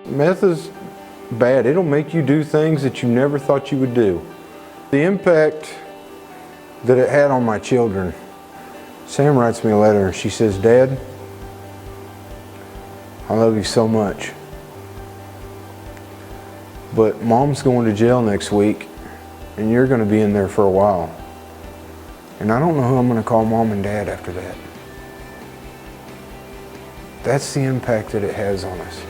Meth is bad. It'll make you do things that you never thought you would do. The impact that it had on my children. Sam writes me a letter and she says, "Dad, I love you so much. But Mom's going to jail next week and you're going to be in there for a while. And I don't know who I'm going to call Mom and Dad after that." That's the impact that it has on us.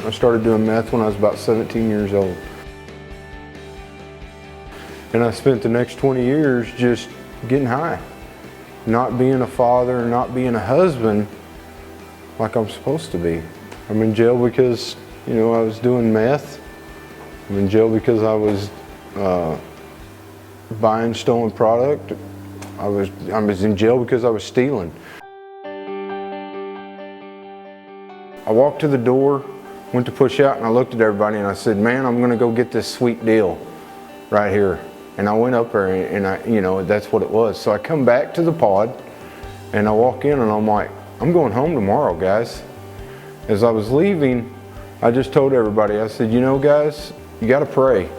I started doing meth when I was about 17 years old. And I spent the next 20 years just getting high. Not being a father, not being a husband like I'm supposed to be. I'm in jail because, I was doing meth. I'm in jail because I was buying stolen product. I was in jail because I was stealing. I walked to the door, went to push out, and I looked at everybody and I said, "Man, I'm gonna go get this sweet deal right here." And I went up there and that's what it was. So I come back to the pod and I walk in and I'm like, "I'm going home tomorrow, guys." As I was leaving, I just told everybody, I said, "Guys, you gotta pray."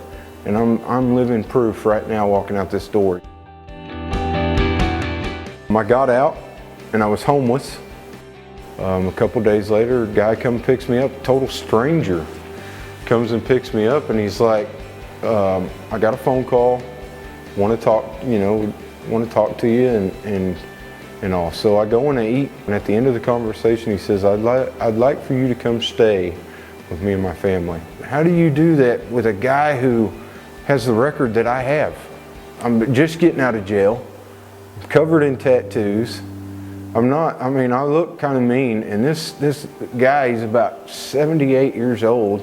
And I'm living proof right now walking out this door. I got out and I was homeless. A couple days later, a guy comes and picks me up, total stranger, comes and picks me up and he's like, "I got a phone call, want to talk to you and all." So I go in to eat, and at the end of the conversation, he says, I'd like for you to come stay with me and my family." How do you do that with a guy who has the record that I have? I'm just getting out of jail, covered in tattoos. I look kind of mean, and this guy, he's about 78 years old,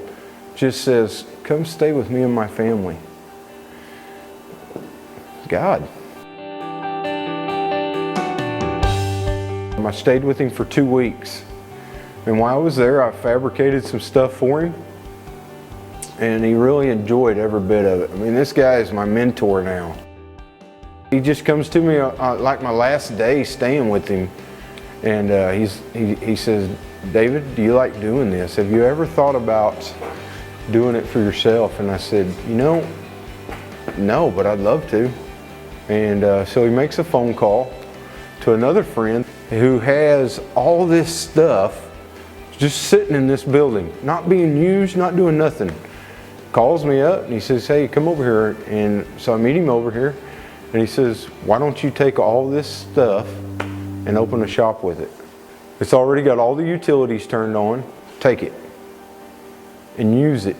just says, "Come stay with me and my family." God. I stayed with him for 2 weeks. And while I was there, I fabricated some stuff for him. And he really enjoyed every bit of it. This guy is my mentor now. He just comes to me like my last day staying with him. And he says, "David, do you like doing this? Have you ever thought about doing it for yourself?" And I said, "No, but I'd love to." And so he makes a phone call to another friend who has all this stuff just sitting in this building, not being used, not doing nothing. Calls me up and he says, "Hey, come over here." And so I meet him over here and he says, "Why don't you take all this stuff and open a shop with it? It's already got all the utilities turned on. Take it and use it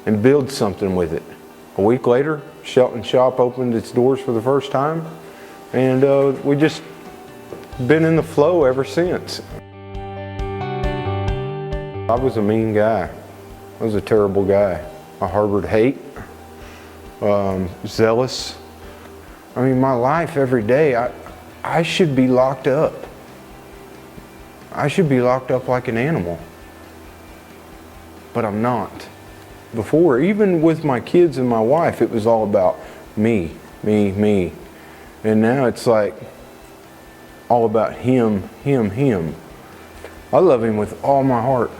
and build something with it." A week later, Shelton shop opened its doors for the first time, and we just been in the flow ever since. I was a mean guy. I was a terrible guy. I harbored hate, zealous. My life every day, I should be locked up. I should be locked up like an animal, but I'm not. Before, even with my kids and my wife, it was all about me. And now it's like all about him. I love him with all my heart.